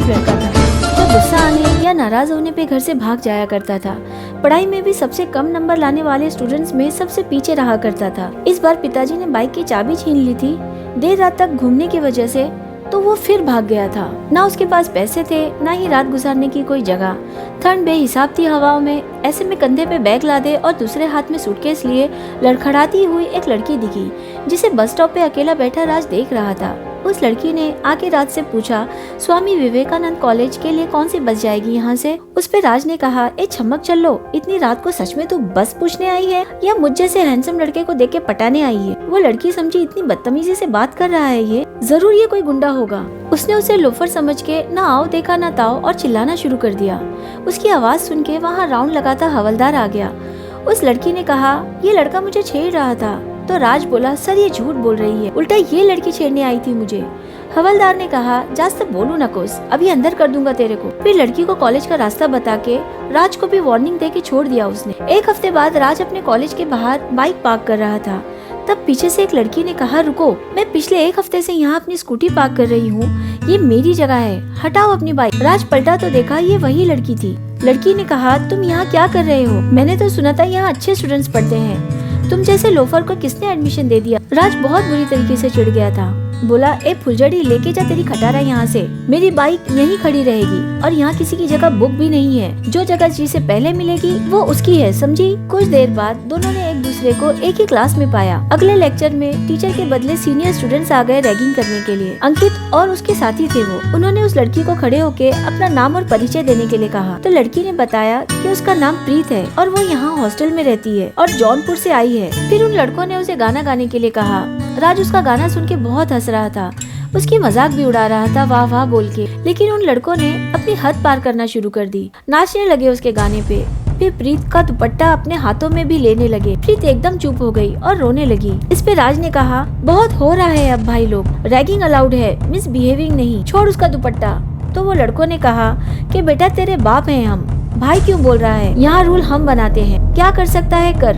लड़का था जो गुस्सा आने या नाराज होने पे घर से भाग जाया करता था। पढ़ाई में भी सबसे कम नंबर लाने वाले स्टूडेंट्स में सबसे पीछे रहा करता था। इस बार पिताजी ने बाइक की चाबी छीन ली थी देर रात तक घूमने की वजह से, तो वो फिर भाग गया था। ना उसके पास पैसे थे, ना ही रात गुजारने की कोई जगह। ठंड बेहिसाब थी हवाओं में। ऐसे में कंधे पे बैग लादे और दूसरे हाथ में सूटकेस लिए लड़खड़ाती हुई एक लड़की दिखी जिसे बस स्टॉप पे अकेला बैठा राज देख रहा था। उस लड़की ने आके राज से पूछा, स्वामी विवेकानंद कॉलेज के लिए कौन सी बस जाएगी यहाँ से? उस पे राज ने कहा, ए छमक चल लो, इतनी रात को सच में तू बस पूछने आई है या मुझ जैसे हैंडसम लड़के को देख के पटाने आई है? वो लड़की समझी इतनी बदतमीजी से बात कर रहा है ये, जरूर ये कोई गुंडा होगा। उसने उसे लोफर समझ के ना आओ देखा ना ताओ और चिल्लाना शुरू कर दिया। उसकी आवाज सुन के वहाँ राउंड लगाता हवलदार आ गया। उस लड़की ने कहा, ये लड़का मुझे छेड़ रहा था। तो राज बोला, सर ये झूठ बोल रही है, उल्टा ये लड़की छेड़ने आई थी मुझे। हवलदार ने कहा, जास्त बोलू न कोस, अभी अंदर कर दूंगा तेरे को। फिर लड़की को कॉलेज का रास्ता बता के राज को भी वार्निंग दे के छोड़ दिया उसने। एक हफ्ते बाद राज अपने कॉलेज के बाहर बाइक पार्क कर रहा था। तब पीछे से एक लड़की ने कहा, रुको, मैं पिछले एक हफ्ते से यहाँ अपनी स्कूटी पार्क कर रही हूँ, ये मेरी जगह है, हटाओ अपनी बाइक। राज पलटा तो देखा ये वही लड़की थी। लड़की ने कहा, तुम यहाँ क्या कर रहे हो? मैंने तो सुना था यहाँ अच्छे स्टूडेंट्स पढ़ते हैं, तुम जैसे लोफर को किसने एडमिशन दे दिया? राज बहुत बुरी तरीके से चिढ़ गया था। बोला, ए फुलझड़ी, लेके जा तेरी खटारा यहाँ से, मेरी बाइक यहीं खड़ी रहेगी और यहाँ किसी की जगह बुक भी नहीं है। जो जगह जिसे पहले मिलेगी वो उसकी है, समझी? कुछ देर बाद दोनों ने एक दूसरे को एक ही क्लास में पाया। अगले लेक्चर में टीचर के बदले सीनियर स्टूडेंट्स आ गए रैगिंग करने के लिए। अंकित और उसके साथी थे वो। उन्होंने उस लड़की को खड़े होके अपना नाम और परिचय देने के लिए कहा। तो लड़की ने बताया कि उसका नाम प्रीत है और वो यहाँ हॉस्टल में रहती है और जौनपुर से आई है। फिर उन लड़कों ने उसे गाना गाने के लिए कहा। राज उसका गाना सुन के बहुत हंस रहा था, उसकी मजाक भी उड़ा रहा था वाह वाह बोल के। लेकिन उन लड़कों ने अपनी हद पार करना शुरू कर दी, नाचने लगे उसके गाने पे। फिर प्रीत का दुपट्टा अपने हाथों में भी लेने लगे। प्रीत एकदम चुप हो गई और रोने लगी। इस पे राज ने कहा, बहुत हो रहा है अब भाई लोग, रैगिंग अलाउड है, मिसबिहेविंग नहीं, छोड़ उसका दुपट्टा। तो वो लड़कों ने कहा कि बेटा तेरे बाप हैं हम, भाई क्यों बोल रहा है? यहाँ रूल हम बनाते हैं, क्या कर सकता है कर,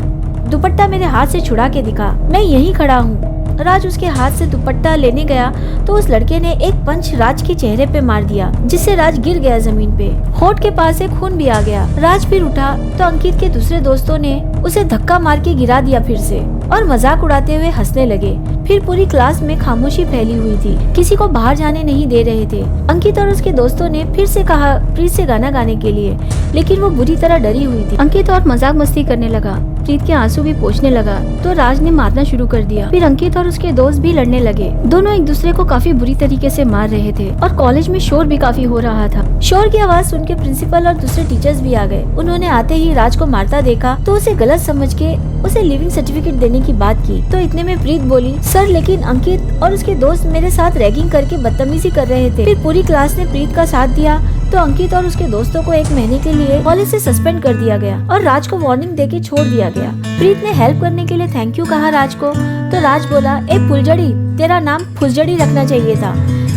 दुपट्टा मेरे हाथ से छुड़ा के दिखा, मैं यहीं खड़ा हूँ। राज उसके हाथ से दुपट्टा लेने गया तो उस लड़के ने एक पंच राज के चेहरे पे मार दिया, जिससे राज गिर गया जमीन पे। होठ के पास से खून भी आ गया। राज फिर उठा तो अंकित के दूसरे दोस्तों ने उसे धक्का मार के गिरा दिया फिर से और मजाक उड़ाते हुए हंसने लगे। फिर पूरी क्लास में खामोशी फैली हुई थी, किसी को बाहर जाने नहीं दे रहे थे। अंकित और उसके दोस्तों ने फिर से कहा प्रीत से गाना गाने के लिए, लेकिन वो बुरी तरह डरी हुई थी। अंकित और मजाक मस्ती करने लगा, प्रीत के आंसू भी पोंछने लगा तो राज ने मारना शुरू कर दिया। फिर अंकित और उसके दोस्त भी लड़ने लगे। दोनों एक दूसरे को काफी बुरी तरीके से मार रहे थे और कॉलेज में शोर भी काफी हो रहा था। शोर की आवाज सुन के प्रिंसिपल और दूसरे टीचर्स भी आ गए। उन्होंने आते ही राज को मारता देखा तो उसे गलत समझ के उसे लिविंग सर्टिफिकेट देने की बात की। तो इतने में प्रीत बोली, सर लेकिन अंकित और उसके दोस्त मेरे साथ रैगिंग करके बदतमीजी कर रहे थे। फिर पूरी क्लास ने प्रीत का साथ दिया तो अंकित और उसके दोस्तों को 1 महीने के लिए कॉलेज से सस्पेंड कर दिया गया और राज को वार्निंग देके छोड़ दिया गया। प्रीत ने हेल्प करने के लिए थैंक यू कहा राज को। तो राज बोला, ए फुलझड़ी, तेरा नाम फुलझड़ी रखना चाहिए था,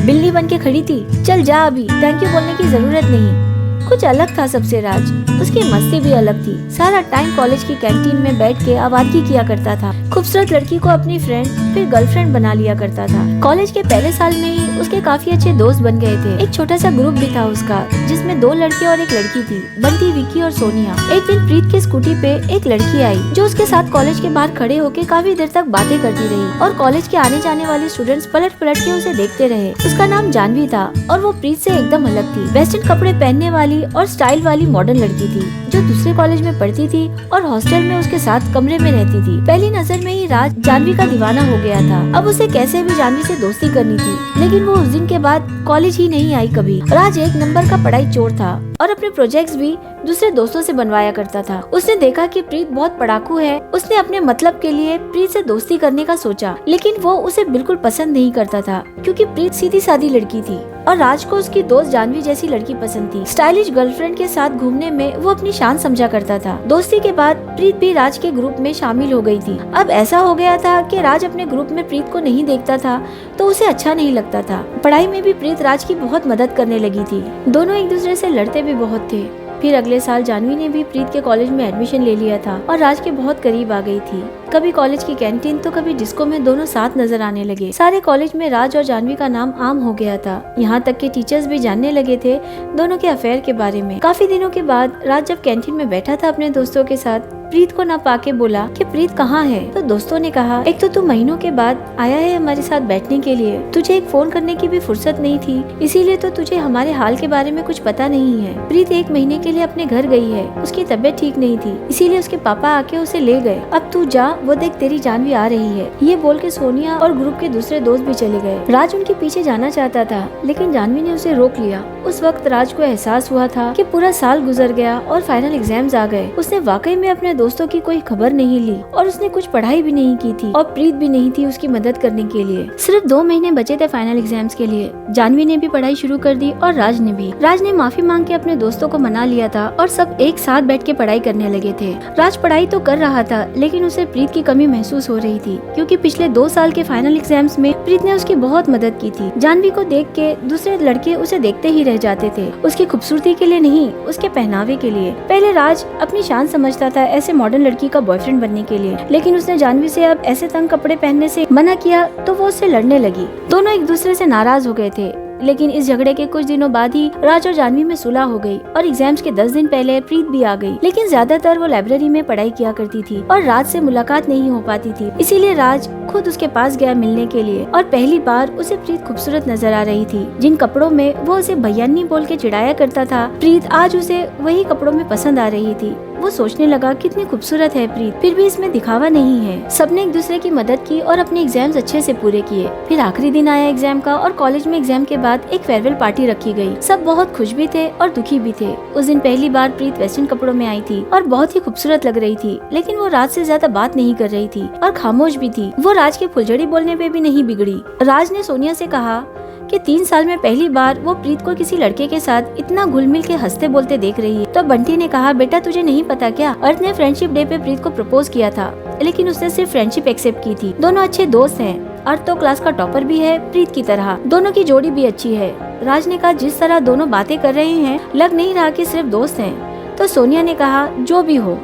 बिल्ली बन के खड़ी थी, चल जा अभी, थैंक यू बोलने की जरूरत नहीं। कुछ अलग था सबसे राज, उसकी मस्ती भी अलग थी। सारा टाइम कॉलेज की कैंटीन में बैठ के आवाज़गी किया करता था। खूबसूरत लड़की को अपनी फ्रेंड फिर गर्लफ्रेंड बना लिया करता था। कॉलेज के पहले साल में ही उसके काफी अच्छे दोस्त बन गए थे। एक छोटा सा ग्रुप भी था उसका, जिसमें 2 लड़के और एक लड़की थी, बंटी, विक्की और सोनिया। एक दिन प्रीत की स्कूटी पे एक लड़की आई जो उसके साथ कॉलेज के बाहर खड़े होकर काफी देर तक बातें करती रही और कॉलेज के आने जाने वाले स्टूडेंट्स पलट पलट के उसे देखते रहे। उसका नाम जानवी था और वो प्रीत से एकदम अलग थी। वेस्टर्न कपड़े पहनने वाली और स्टाइल वाली मॉडर्न लड़की थी जो दूसरे कॉलेज में पढ़ती थी और हॉस्टल में उसके साथ कमरे में रहती थी। पहली नजर में ही राज जानवी का दीवाना हो गया था। अब उसे कैसे भी जानवी से दोस्ती करनी थी, लेकिन वो उस दिन के बाद कॉलेज ही नहीं आई कभी। राज 1 नंबर का पढ़ाई चोर था और अपने प्रोजेक्ट्स भी दूसरे दोस्तों से बनवाया करता था। उसने देखा कि प्रीत बहुत पढ़ाकू है। उसने अपने मतलब के लिए प्रीत से दोस्ती करने का सोचा, लेकिन वो उसे बिल्कुल पसंद नहीं करता था क्योंकि प्रीत सीधी सादी लड़की थी और राज को उसकी दोस्त जानवी जैसी लड़की पसंद थी। स्टाइलिश गर्लफ्रेंड के साथ घूमने में वो अपनी शान समझा करता था। दोस्ती के बाद प्रीत भी राज के ग्रुप में शामिल हो गई थी। अब ऐसा हो गया था कि राज अपने ग्रुप में प्रीत को नहीं देखता था तो उसे अच्छा नहीं लगता था। पढ़ाई में भी प्रीत राज की बहुत मदद करने लगी थी। दोनों एक दूसरे से लड़ते भी बहुत थे। फिर अगले साल जानवी ने भी प्रीत के कॉलेज में एडमिशन ले लिया था और राज के बहुत करीब आ गई थी। कभी कॉलेज की कैंटीन तो कभी डिस्को में दोनों साथ नजर आने लगे। सारे कॉलेज में राज और जानवी का नाम आम हो गया था। यहाँ तक कि टीचर्स भी जानने लगे थे दोनों के अफेयर के बारे में। काफी दिनों के बाद राज जब कैंटीन में बैठा था अपने दोस्तों के साथ, प्रीत को न पाके बोला कि प्रीत कहाँ है। तो दोस्तों ने कहा, एक तो तू महीनों के बाद आया है हमारे साथ बैठने के लिए, तुझे एक फोन करने की भी फुर्सत नहीं थी, इसीलिए तो तुझे हमारे हाल के बारे में कुछ पता नहीं है। प्रीत 1 महीने के लिए अपने घर गई है, उसकी तबीयत ठीक नहीं थी, इसीलिए उसके पापा आके उसे ले गए। अब तू जा, वो देख तेरी जानवी आ रही है। ये बोल के सोनिया और ग्रुप के दूसरे दोस्त भी चले गए। राज उनके पीछे जाना चाहता था, लेकिन जानवी ने उसे रोक लिया। उस वक्त राज को एहसास हुआ था कि पूरा साल गुजर गया और फाइनल एग्जाम्स आ गए। उसने वाकई में अपने दोस्तों की कोई खबर नहीं ली और उसने कुछ पढ़ाई भी नहीं की थी और प्रीत भी नहीं थी उसकी मदद करने के लिए। सिर्फ 2 महीने बचे थे फाइनल एग्जाम्स के लिए। जानवी ने भी पढ़ाई शुरू कर दी और राज ने भी। राज ने माफी मांग के अपने दोस्तों को मना लिया था और सब एक साथ बैठ के पढ़ाई करने लगे थे। राज पढ़ाई तो कर रहा था, लेकिन उसे प्रीत की कमी महसूस हो रही थी, क्योंकि पिछले 2 साल के फाइनल एग्जाम्स में प्रीत ने उसकी बहुत मदद की थी। जानवी को देख के दूसरे लड़के उसे देखते ही रह जाते थे, उसकी खूबसूरती के लिए नहीं, उसके पहनावे के लिए। पहले राज अपनी शान समझता था ऐसे मॉडर्न लड़की का बॉयफ्रेंड बनने के लिए, लेकिन उसने जानवी से अब ऐसे तंग कपड़े पहनने से मना किया तो वो उससे लड़ने लगी। दोनों एक दूसरे से नाराज हो गए थे, लेकिन इस झगड़े के कुछ दिनों बाद ही राज और जानवी में सुलह हो गई और एग्जाम्स के 10 दिन पहले प्रीत भी आ गई। लेकिन ज्यादातर वो लाइब्रेरी में पढ़ाई किया करती थी और राज से मुलाकात नहीं हो पाती थी, इसीलिए राज खुद उसके पास गया मिलने के लिए। और पहली बार उसे प्रीत खूबसूरत नजर आ रही थी। जिन कपड़ों में वो उसे भैयानी बोल के चिढ़ाया करता था, प्रीत आज उसे वही कपड़ों में पसंद आ रही थी। वो सोचने लगा कितनी खूबसूरत है प्रीत, फिर भी इसमें दिखावा नहीं है। सबने एक दूसरे की मदद की और अपने एग्जाम्स अच्छे से पूरे किए। फिर आखिरी दिन आया एग्जाम का और कॉलेज में एग्जाम के बाद एक फेयरवेल पार्टी रखी गई। सब बहुत खुश भी थे और दुखी भी थे। उस दिन पहली बार प्रीत वेस्टर्न कपड़ों में आई थी और बहुत ही खूबसूरत लग रही थी, लेकिन वो राज से ज्यादा बात नहीं कर रही थी और खामोश भी थी। वो राज के फुलझड़ी बोलने पे भी नहीं बिगड़ी। राज ने सोनिया से कहा कि 3 साल में पहली बार वो प्रीत को किसी लड़के के साथ इतना घुल मिल के हंसते बोलते देख रही है। तो बंटी ने कहा, बेटा तुझे नहीं पता क्या, अर्थ ने फ्रेंडशिप डे पे प्रीत को प्रपोज किया था, लेकिन उसने सिर्फ फ्रेंडशिप एक्सेप्ट की थी। दोनों अच्छे दोस्त हैं। अर्थ तो क्लास का टॉपर भी है प्रीत की तरह। दोनों की जोड़ी भी अच्छी है। राज ने कहा, जिस तरह दोनों बातें कर रहे हैं लग नहीं रहा कि सिर्फ दोस्त हैं। तो सोनिया ने कहा, जो भी हो,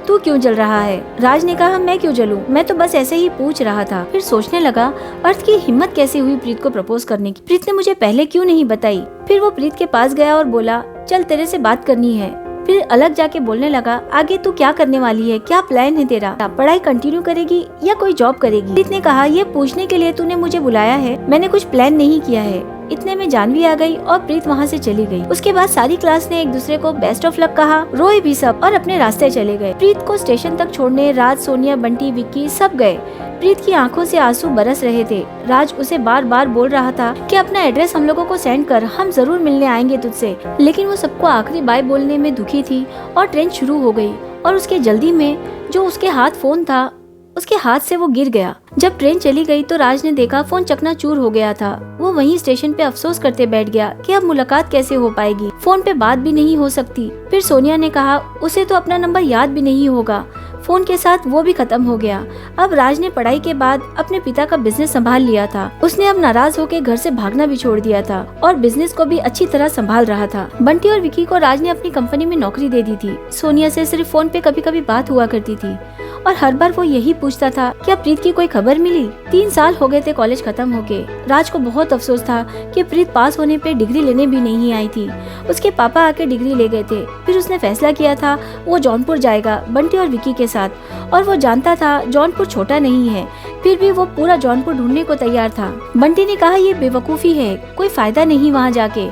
तू क्यों जल रहा है? राज ने कहा, मैं क्यों जलूं, मैं तो बस ऐसे ही पूछ रहा था। फिर सोचने लगा, अर्थ की हिम्मत कैसे हुई प्रीत को प्रपोज करने की? प्रीत ने मुझे पहले क्यों नहीं बताई? फिर वो प्रीत के पास गया और बोला, चल तेरे से बात करनी है। फिर अलग जाके बोलने लगा, आगे तू क्या करने वाली है, क्या प्लान है तेरा? पढ़ाई कंटिन्यू करेगी या कोई जॉब करेगी? प्रीत ने कहा, ये पूछने के लिए तूने मुझे बुलाया है, मैंने कुछ प्लान नहीं किया है। इतने में जानवी आ गई और प्रीत वहाँ से चली गई। उसके बाद सारी क्लास ने एक दूसरे को बेस्ट ऑफ लक कहा, रोए भी सब और अपने रास्ते चले गए। प्रीत को स्टेशन तक छोड़ने राज, सोनिया, बंटी, विक्की सब गए। प्रीत की आंखों से आंसू बरस रहे थे। राज उसे बार बार बोल रहा था कि अपना एड्रेस हम लोगों को सेंड कर, हम जरूर मिलने आएंगे तुझसे, लेकिन वो सबको आखिरी बाय बोलने में दुखी थी और ट्रेन शुरू हो गई और उसके जल्दी में जो उसके हाथ फोन था उसके हाथ से वो गिर गया। जब ट्रेन चली गई तो राज ने देखा फोन चकनाचूर हो गया था। वो वहीं स्टेशन पे अफसोस करते बैठ गया कि अब मुलाकात कैसे हो पाएगी, फोन पे बात भी नहीं हो सकती। फिर सोनिया ने कहा, उसे तो अपना नंबर याद भी नहीं होगा, फोन के साथ वो भी खत्म हो गया। अब राज ने पढ़ाई के बाद अपने पिता का बिजनेस संभाल लिया था। उसने अब नाराज होकर घर से भागना भी छोड़ दिया था और बिजनेस को भी अच्छी तरह संभाल रहा था। बंटी और विकी को राज ने अपनी कंपनी में नौकरी दे दी थी। सोनिया से सिर्फ फोन पे कभी कभी बात हुआ करती थी और हर बार वो यही पूछता था, क्या प्रीत की कोई खबर मिली? 3 साल हो गए थे कॉलेज खत्म होके। राज को बहुत अफसोस था कि प्रीत पास होने पे डिग्री लेने भी नहीं आई थी। उसके पापा आके डिग्री ले गए थे। फिर उसने फैसला किया था वो जौनपुर जाएगा बंटी और विकी के साथ, और वो जानता था जौनपुर छोटा नहीं है, फिर भी वो पूरा जौनपुर ढूंढने को तैयार था। बंटी ने कहा, ये बेवकूफी है, कोई फायदा नहीं वहाँ जाके।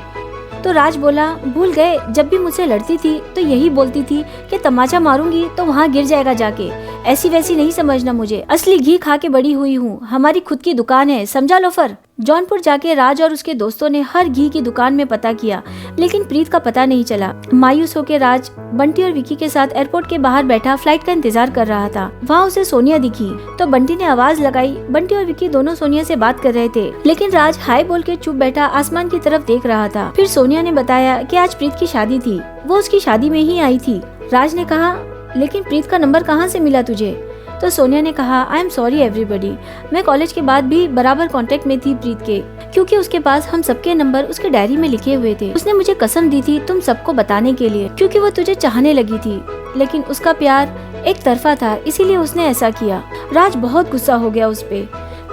तो राज बोला, भूल गए, जब भी मुझसे लड़ती थी तो यही बोलती थी कि तमाचा मारूंगी तो वहाँ गिर जाएगा जाके, ऐसी वैसी नहीं समझना मुझे, असली घी खा के बड़ी हुई हूँ, हमारी खुद की दुकान है, समझा लोफर। जौनपुर जाके राज और उसके दोस्तों ने हर घी की दुकान में पता किया, लेकिन प्रीत का पता नहीं चला। मायूस होकर राज बंटी और विकी के साथ एयरपोर्ट के बाहर बैठा फ्लाइट का इंतजार कर रहा था। वहाँ उसे सोनिया दिखी तो बंटी ने आवाज लगाई। बंटी और विकी दोनों सोनिया से बात कर रहे थे, लेकिन राज हाय बोल के चुप बैठा आसमान की तरफ देख रहा था। फिर सोनिया ने बताया कि आज प्रीत की शादी थी, वो उसकी शादी में ही आई थी। राज ने कहा, लेकिन प्रीत का नंबर कहाँ से मिला तुझे? तो तो सोनिया ने कहा, आई एम सॉरी एवरीबडी, मैं कॉलेज के बाद भी बराबर कांटेक्ट में थी प्रीत के, क्योंकि उसके पास हम सबके नंबर उसके डायरी में लिखे हुए थे। उसने मुझे कसम दी थी तुम सबको बताने के लिए, क्योंकि वो तुझे चाहने लगी थी, लेकिन उसका प्यार एक तरफा था, इसीलिए उसने ऐसा किया। राज बहुत गुस्सा हो गया उस पे,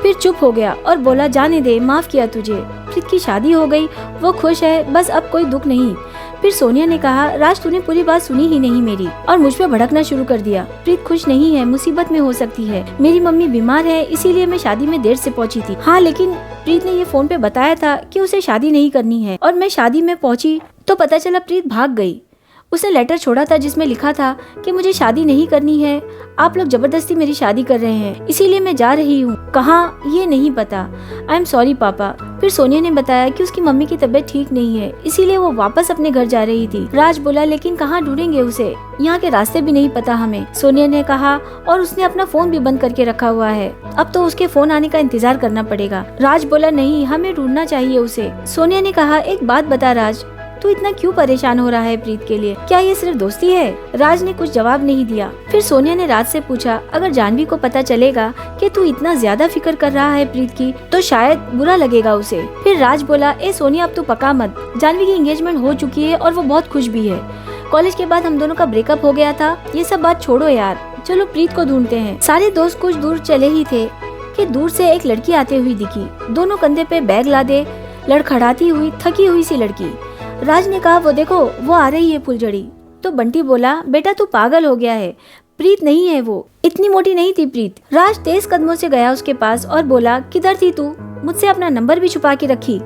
फिर चुप हो गया और बोला, जाने दे, माफ किया तुझे, प्रीत की शादी हो गई, वो खुश है, बस अब कोई दुख नहीं। फिर सोनिया ने कहा, राज तूने पूरी बात सुनी ही नहीं मेरी और मुझ पे भड़कना शुरू कर दिया। प्रीत खुश नहीं है, मुसीबत में हो सकती है, मेरी मम्मी बीमार है, इसीलिए मैं शादी में देर से पहुंची थी। हाँ, लेकिन प्रीत ने ये फोन पे बताया था कि उसे शादी नहीं करनी है, और मैं शादी में पहुंची तो पता चला प्रीत भाग गई। उसने लेटर छोड़ा था जिसमें लिखा था कि मुझे शादी नहीं करनी है, आप लोग जबरदस्ती मेरी शादी कर रहे हैं, इसीलिए मैं जा रही हूँ। कहाँ ये नहीं पता। आई एम सॉरी पापा। फिर सोनिया ने बताया कि उसकी मम्मी की तबीयत ठीक नहीं है, इसीलिए वो वापस अपने घर जा रही थी। राज बोला, लेकिन कहाँ ढूंढेंगे उसे, यहाँ के रास्ते भी नहीं पता हमें। सोनिया ने कहा, और उसने अपना फोन भी बंद करके रखा हुआ है, अब तो उसके फोन आने का इंतजार करना पड़ेगा। राज बोला, नहीं, हमें ढूंढना चाहिए उसे। सोनिया ने कहा, एक बात बता राज, तू इतना क्यों परेशान हो रहा है प्रीत के लिए, क्या ये सिर्फ दोस्ती है? राज ने कुछ जवाब नहीं दिया। फिर सोनिया ने राज से पूछा, अगर जानवी को पता चलेगा कि तू इतना ज्यादा फिक्र कर रहा है प्रीत की, तो शायद बुरा लगेगा उसे। फिर राज बोला, ए सोनिया, अब तू पका मत, जानवी की एंगेजमेंट हो चुकी है और वो बहुत खुश भी है। कॉलेज के बाद हम दोनों का ब्रेकअप हो गया था, ये सब बात छोड़ो यार, चलो प्रीत को ढूंढते हैं। सारे दोस्त कुछ दूर चले ही थे कि दूर से एक लड़की आते हुई दिखी, दोनों कंधे पे बैग लादे लड़खड़ाती हुई थकी हुई सी लड़की। राज ने कहा, वो देखो, वो आ रही है फुलझड़ी। तो बंटी बोला, बेटा तू पागल हो गया है, प्रीत नहीं है वो, इतनी मोटी नहीं थी प्रीत। राज तेज कदमों से गया उसके पास और बोला, किधर थी तू, मुझसे अपना नंबर भी छुपा के रखी,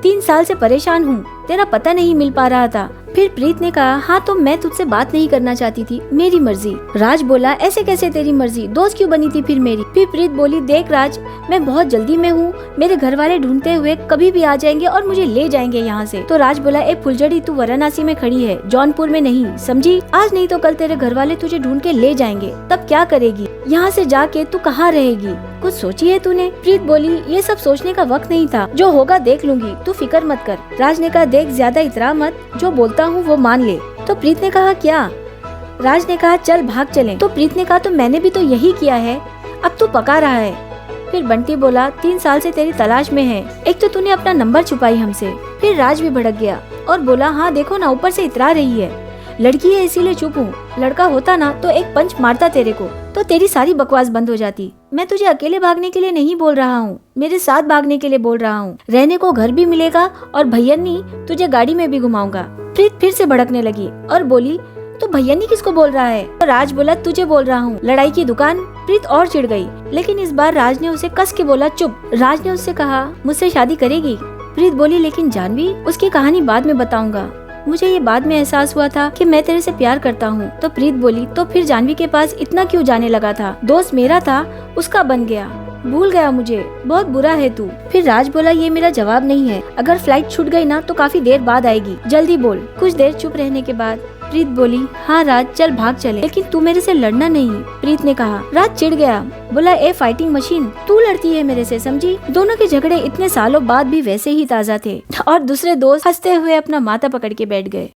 3 साल से परेशान हूँ, तेरा पता नहीं मिल पा रहा था। फिर प्रीत ने कहा, हाँ तो मैं तुझसे बात नहीं करना चाहती थी, मेरी मर्जी। राज बोला, ऐसे कैसे तेरी मर्जी, दोस्त क्यों बनी थी फिर मेरी? फिर प्रीत बोली, देख राज, मैं बहुत जल्दी में हूँ, मेरे घर वाले ढूंढते हुए कभी भी आ जाएंगे और मुझे ले जाएंगे यहाँ से। तो राज बोला, ए फुलझड़ी, तू वाराणसी में खड़ी है, जौनपुर में नहीं, समझी? आज नहीं तो कल तेरे घर वाले तुझे ढूंढ के ले जाएंगे, तब क्या करेगी? यहाँ से जाके तू कहाँ रहेगी, कुछ सोची है तूने? प्रीत बोली, ये सब सोचने का वक्त नहीं था, जो होगा देख लूंगी, तू फिक्र मत कर। राज ने कहा, देख ज्यादा इतरा मत, जो बोलता हूँ वो मान ले। तो प्रीत ने कहा, क्या? राज ने कहा, चल भाग चलें। तो प्रीत ने कहा, तो मैंने भी तो यही किया है, अब तू पका रहा है। फिर बंटी बोला, 3 साल से तेरी तलाश में है, एक तो तूने अपना नंबर छुपाई हमसे। फिर राज भी भड़क गया और बोला, हाँ देखो ना, ऊपर से इतरा रही है, लड़की है इसीलिए चुप हूँ, लड़का होता ना तो एक पंच मारता तेरे को, तो तेरी सारी बकवास बंद हो जाती। मैं तुझे अकेले भागने के लिए नहीं बोल रहा हूँ, मेरे साथ भागने के लिए बोल रहा हूँ, रहने को घर भी मिलेगा और भैय्यनी तुझे गाड़ी में भी घुमाऊंगा। प्रीत फिर से भड़कने लगी और बोली, तो भैय्यनी किसको बोल रहा है? तो राज बोला, तुझे बोल रहा हूँ, लड़ाई की दुकान। प्रीत और चिढ़ गई, लेकिन इस बार राज ने उसे कस के बोला, चुप। राज ने उससे कहा, मुझसे शादी करेगी? प्रीत बोली, लेकिन जानवी, उसकी कहानी बाद में बताऊंगा, मुझे ये बाद में एहसास हुआ था कि मैं तेरे से प्यार करता हूँ। तो प्रीत बोली, तो फिर जानवी के पास इतना क्यों जाने लगा था? दोस्त मेरा था, उसका बन गया, भूल गया मुझे, बहुत बुरा है तू। फिर राज बोला, ये मेरा जवाब नहीं है, अगर फ्लाइट छूट गई ना तो काफी देर बाद आएगी, जल्दी बोल। कुछ देर चुप रहने के बाद प्रीत बोली, हाँ राज, चल भाग चले, लेकिन तू मेरे से लड़ना नहीं। प्रीत ने कहा। राज चिढ़ गया, बोला, ए फाइटिंग मशीन, तू लड़ती है मेरे से, समझी? दोनों के झगड़े इतने सालों बाद भी वैसे ही ताजा थे और दूसरे दोस्त हंसते हुए अपना माथा पकड़ के बैठ गए।